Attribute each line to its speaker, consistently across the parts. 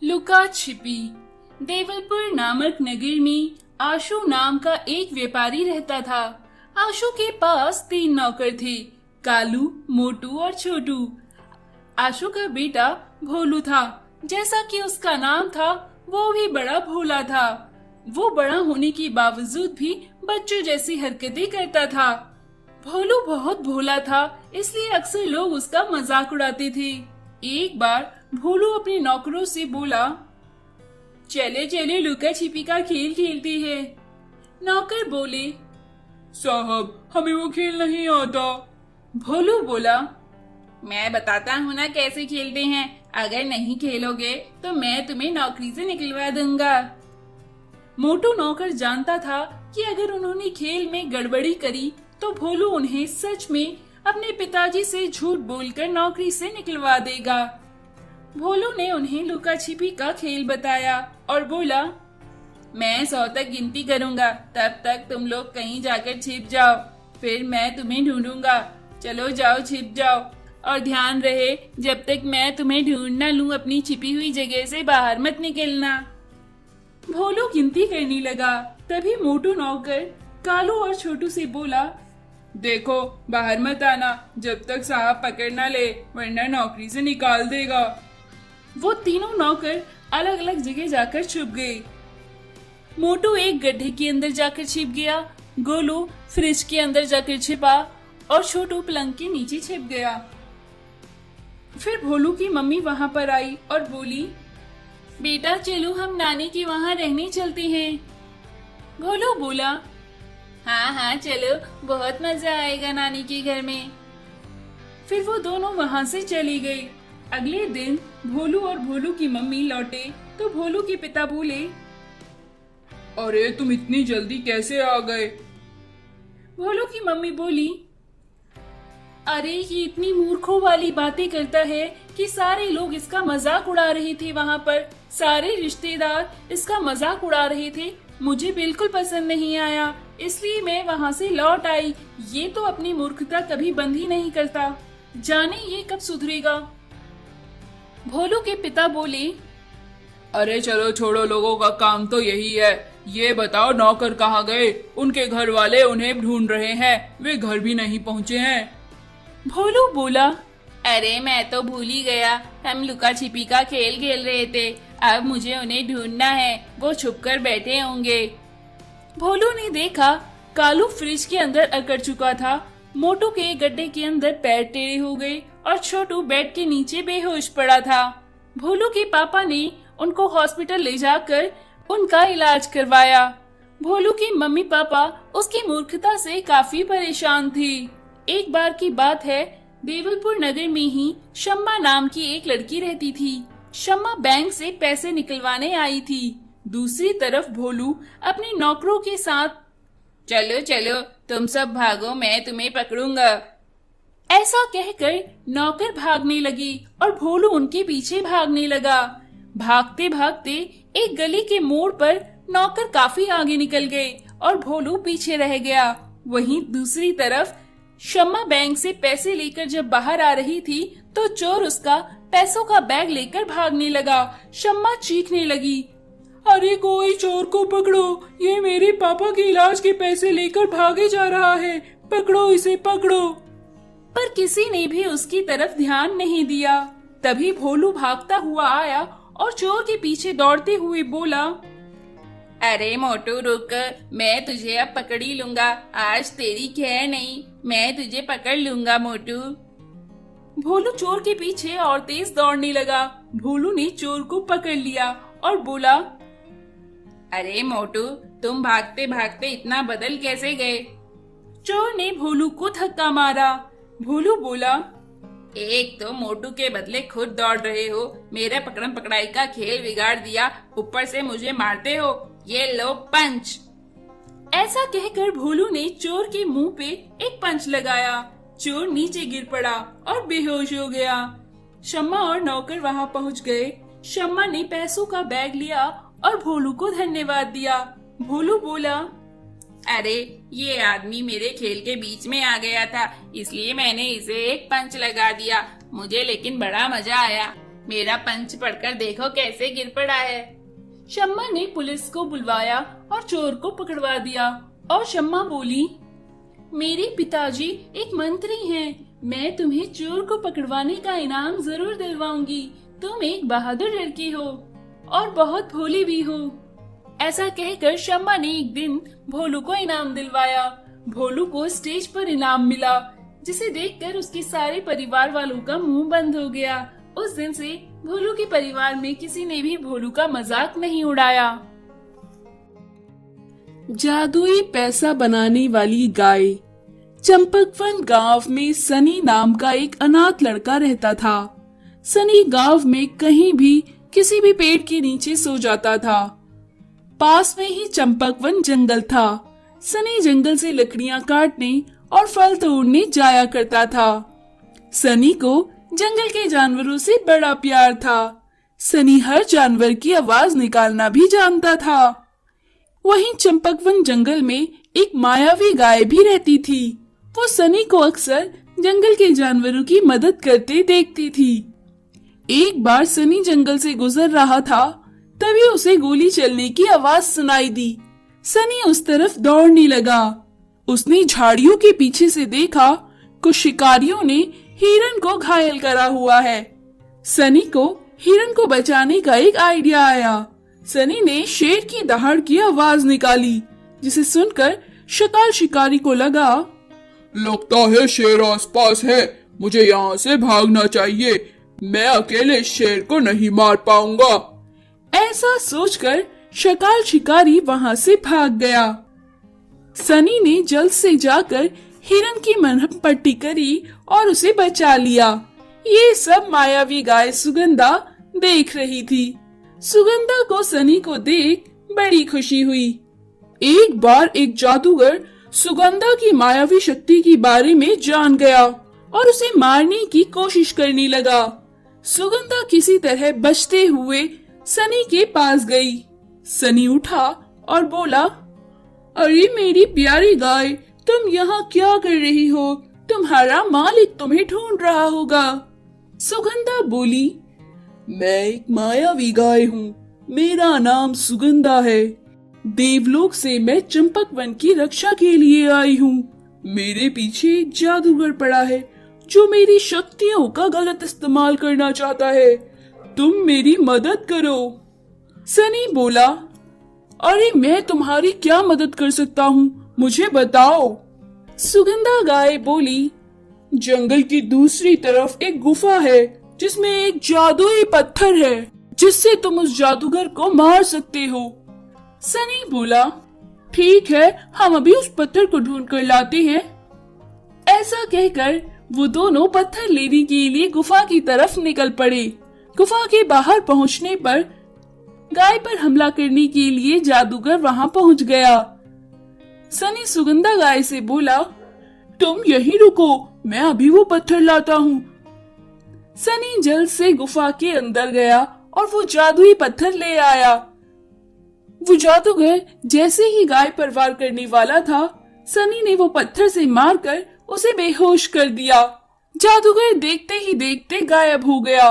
Speaker 1: लुका छिपी। देवलपुर नामक नगर में आशु नाम का एक व्यापारी रहता था। आशु के पास 3 नौकर थे, कालू, मोटू और छोटू। आशु का बेटा भोलू था। जैसा कि उसका नाम था, वो भी बड़ा भोला था। वो बड़ा होने के बावजूद भी बच्चों जैसी हरकतें करता था। भोलू बहुत भोला था, इसलिए अक्सर लोग उसका मजाक उड़ाते थे। एक बार भोलू अपने नौकरों से बोला, चले चले लुका छिपी का खेल खेलते हैं। नौकर बोले,
Speaker 2: साहब हमें वो खेल नहीं आता।
Speaker 1: भोलू बोला, मैं बताता हूँ ना कैसे खेलते हैं। अगर नहीं खेलोगे तो मैं तुम्हें नौकरी से निकलवा दूंगा। मोटू नौकर जानता था कि अगर उन्होंने खेल में गड़बड़ी करी तो भोलू उन्हें सच में अपने पिताजी से झूठ बोलकर नौकरी से निकलवा देगा। भोलू ने उन्हें लुका छिपी का खेल बताया और बोला, मैं 100 तक गिनती करूंगा, तब तक तुम लोग कहीं जाकर छिप जाओ, फिर मैं तुम्हें ढूंढूंगा। चलो जाओ, छिप जाओ, और ध्यान रहे जब तक मैं तुम्हें ढूंढ न लूं अपनी छिपी हुई जगह से बाहर मत निकलना। भोलू गिनती करने लगा। तभी मोटू नौकर कालू और छोटू से बोला,
Speaker 2: देखो बाहर मत आना जब तक साहब पकड़ ना ले, वरना नौकरी से निकाल देगा।
Speaker 1: वो तीनों नौकर अलग अलग जगह जाकर छुप गए। मोटू एक गड्ढे के अंदर जाकर छिप गया, गोलू फ्रिज के अंदर जाकर छिपा और छोटू पलंग के नीचे छिप गया। फिर भोलू की मम्मी वहां पर आई और बोली, बेटा चलो हम नानी के वहां रहने चलते हैं। भोलू बोला, हाँ हाँ चलो, बहुत मजा आएगा नानी के घर में। फिर वो दोनों वहां से चली गई। अगले दिन भोलू और भोलू की मम्मी लौटे तो भोलू के पिता बोले,
Speaker 2: अरे तुम इतनी जल्दी कैसे आ गए?
Speaker 1: भोलू की मम्मी बोली, अरे ये इतनी मूर्खों वाली बातें करता है कि सारे लोग इसका मजाक उड़ा रहे थे। वहाँ पर सारे रिश्तेदार इसका मजाक उड़ा रहे थे। मुझे बिल्कुल पसंद नहीं आया, इसलिए मैं वहाँ से लौट आई। ये तो अपनी मूर्खता कभी बंद ही नहीं करता, जाने ये कब सुधरेगा। भोलू के पिता बोले,
Speaker 2: अरे चलो छोड़ो, लोगों का काम तो यही है। ये बताओ नौकर कहाँ गए? उनके घर वाले उन्हें ढूंढ रहे हैं, वे घर भी नहीं पहुँचे हैं।
Speaker 1: भोलू बोला, अरे मैं तो भूल ही गया, हम लुका छिपी का खेल खेल रहे थे। अब मुझे उन्हें ढूंढना है, वो छुप कर बैठे होंगे। भोलू ने देखा कालू फ्रिज के अंदर अकड़ चुका था, मोटू के गड्ढे के अंदर पैर टेढ़े हो गए और छोटू बेड के नीचे बेहोश पड़ा था। भोलू के पापा ने उनको हॉस्पिटल ले जाकर उनका इलाज करवाया। भोलू की मम्मी पापा उसकी मूर्खता से काफी परेशान थी। एक बार की बात है, देवलपुर नगर में ही शम्मा नाम की एक लड़की रहती थी। शम्मा बैंक से पैसे निकलवाने आई थी। दूसरी तरफ भोलू अपने नौकरों के साथ, चलो चलो तुम सब भागो, मैं तुम्हें पकड़ूंगा, ऐसा कहकर नौकर भागने लगे और भोलू उनके पीछे भागने लगा। भागते भागते एक गली के मोड़ पर नौकर काफी आगे निकल गए और भोलू पीछे रह गया। वहीं दूसरी तरफ शम्मा बैंक से पैसे लेकर जब बाहर आ रही थी तो चोर उसका पैसों का बैग लेकर भागने लगा। शम्मा चीखने लगी,
Speaker 2: अरे कोई चोर को पकड़ो, ये मेरे पापा के इलाज के पैसे लेकर भागे जा रहा है, पकड़ो इसे पकड़ो।
Speaker 1: पर किसी ने भी उसकी तरफ ध्यान नहीं दिया। तभी भोलू भागता हुआ आया और चोर के पीछे दौड़ते हुए बोला, अरे मोटू रुक, मैं तुझे अब पकड़ ही लूंगा, आज तेरी खैर नहीं, मैं तुझे पकड़ लूंगा मोटू। भोलू चोर के पीछे और तेज दौड़ने लगा। भोलू ने चोर को पकड़ लिया और बोला, अरे मोटू तुम भागते भागते इतना बदल कैसे गए? चोर ने भोलू को धक्का मारा। भोलू बोला, एक तो मोटू के बदले खुद दौड़ रहे हो, मेरा पकड़म पकड़ाई का खेल बिगाड़ दिया, ऊपर से मुझे मारते हो, ये लो पंच। ऐसा कहकर भोलू ने चोर के मुंह पे एक पंच लगाया। चोर नीचे गिर पड़ा और बेहोश हो गया। शम्मा और नौकर वहां पहुंच गए। शम्मा ने पैसों का बैग लिया और भोलू को धन्यवाद दिया। भोलू बोला, अरे ये आदमी मेरे खेल के बीच में आ गया था, इसलिए मैंने इसे एक पंच लगा दिया, मुझे लेकिन बड़ा मजा आया। मेरा पंच पढ़कर देखो कैसे गिर पड़ा है। शम्मा ने पुलिस को बुलवाया और चोर को पकड़वा दिया और शम्मा बोली, मेरे पिताजी एक मंत्री हैं, मैं तुम्हें चोर को पकड़वाने का इनाम जरूर दिलवाऊंगी। तुम एक बहादुर लड़की हो और बहुत भोली भी हो। ऐसा कहकर शम्मा ने एक दिन भोलू को इनाम दिलवाया। भोलू को स्टेज पर इनाम मिला, जिसे देखकर उसके सारे परिवार वालों का मुंह बंद हो गया। उस दिन से भोलू के परिवार में किसी ने भी भोलू का मजाक नहीं उड़ाया।
Speaker 2: जादुई पैसा बनाने वाली गाय। चंपकवन गांव में सनी नाम का एक अनाथ लड़का रहता था। सनी गांव में कहीं भी किसी भी पेड़ के नीचे सो जाता था। पास में ही चंपकवन जंगल था। सनी जंगल से लकड़ियां काटने और फल तोड़ने जाया करता था। सनी को जंगल के जानवरों से बड़ा प्यार था। सनी हर जानवर की आवाज निकालना भी जानता था। वहीं चंपकवन जंगल में एक मायावी गाय भी रहती थी। वो सनी को अक्सर जंगल के जानवरों की मदद करते देखती थी। एक बार सनी जंगल से गुजर रहा था, तभी उसे गोली चलने की आवाज सुनाई दी। सनी उस तरफ दौड़ने लगा। उसने झाड़ियों के पीछे से देखा, कुछ शिकारियों ने हिरन को घायल करा हुआ है। सनी को हिरन को बचाने का एक आइडिया आया। सनी ने शेर की दहाड़ की आवाज निकाली, जिसे सुनकर शिकार शिकारी को लगा, लगता है शेर आसपास है, मुझे यहाँ से भागना चाहिए, मैं अकेले शेर को नहीं मार पाऊंगा। ऐसा सोचकर शिकार शिकारी वहाँ से भाग गया। सनी ने जल्द से जाकर हिरन की मरहम पट्टी करी और उसे बचा लिया। ये सब मायावी गाय सुगंधा देख रही थी। सुगंधा को सनी को देख बड़ी खुशी हुई। एक बार एक जादूगर सुगंधा की मायावी शक्ति के बारे में जान गया और उसे मारने की कोशिश करने लगा। सुगंधा किसी तरह बचते हुए सनी के पास गई। सनी उठा और बोला, अरे मेरी प्यारी गाय, तुम यहाँ क्या कर रही हो? तुम्हारा मालिक तुम्हें ढूंढ रहा होगा। सुगंधा बोली, मैं एक मायावी गाय हूँ, मेरा नाम सुगंधा है। देवलोक से मैं चंपकवन की रक्षा के लिए आई हूँ। मेरे पीछे एक जादूगर पड़ा है जो मेरी शक्तियों का गलत इस्तेमाल करना चाहता है। तुम मेरी मदद करो। सनी बोला, अरे मैं तुम्हारी क्या मदद कर सकता हूँ, मुझे बताओ। सुगंधा गाय बोली, जंगल की दूसरी तरफ एक गुफा है जिसमें एक जादुई पत्थर है जिससे तुम उस जादूगर को मार सकते हो। सनी बोला, ठीक है, हम अभी उस पत्थर को ढूंढ कर लाते हैं। ऐसा कहकर वो दोनों पत्थर लेने के लिए गुफा की तरफ निकल पड़े। गुफा के बाहर पहुंचने पर गाय पर हमला करने के लिए जादूगर वहां पहुंच गया। सनी सुगंधा गाय से बोला, तुम यहीं रुको, मैं अभी वो पत्थर लाता हूँ। सनी जल्द से गुफा के अंदर गया और वो जादुई पत्थर ले आया। वो जादूगर जैसे ही गाय पर वार करने वाला था, सनी ने वो पत्थर से मारकर उसे बेहोश कर दिया। जादूगर देखते ही देखते गायब हो गया।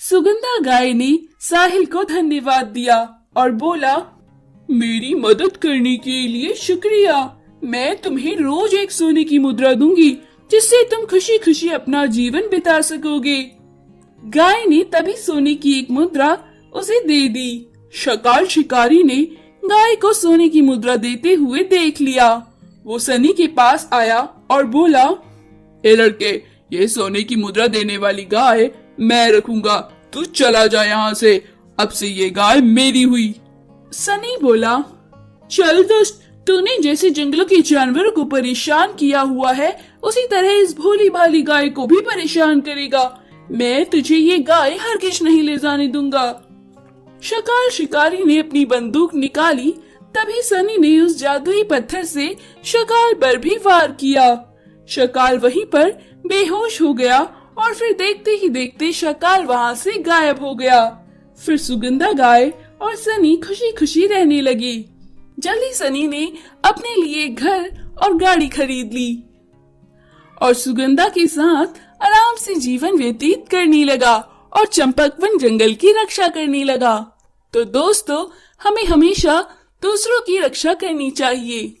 Speaker 2: सुगंधा गाय ने साहिल को धन्यवाद दिया और बोला, मेरी मदद करने के लिए शुक्रिया। मैं तुम्हें रोज एक सोने की मुद्रा दूंगी जिससे तुम खुशी खुशी अपना जीवन बिता सकोगे। गाय ने तभी सोने की एक मुद्रा उसे दे दी। शिकार शिकारी ने गाय को सोने की मुद्रा देते हुए देख लिया। वो सनी के पास आया और बोला, ए लड़के, ये सोने की मुद्रा देने वाली गाय मैं रखूंगा, तू चला जा यहाँ से, अब से ये गाय मेरी हुई। सनी बोला, चल दोस्त, तूने जैसे जंगलों के जानवरों को परेशान किया हुआ है, उसी तरह इस भोली भाली गाय को भी परेशान करेगा। मैं तुझे ये गाय हरगिज नहीं ले जाने दूंगा। शिकार शिकारी ने अपनी बंदूक निकाली, तभी सनी ने उस जादुई पत्थर से शिकार पर भी वार किया। शिकार वहीं पर बेहोश हो गया और फिर देखते ही देखते शिकार वहाँ से गायब हो गया। फिर सुगंधा गाय और सनी खुशी खुशी रहने लगे। जल्दी सनी ने अपने लिए घर और गाड़ी खरीद ली और सुगंधा के साथ आराम से जीवन व्यतीत करने लगा और चंपकवन जंगल की रक्षा करने लगा। तो दोस्तों, हमें हमेशा दूसरों की रक्षा करनी चाहिए।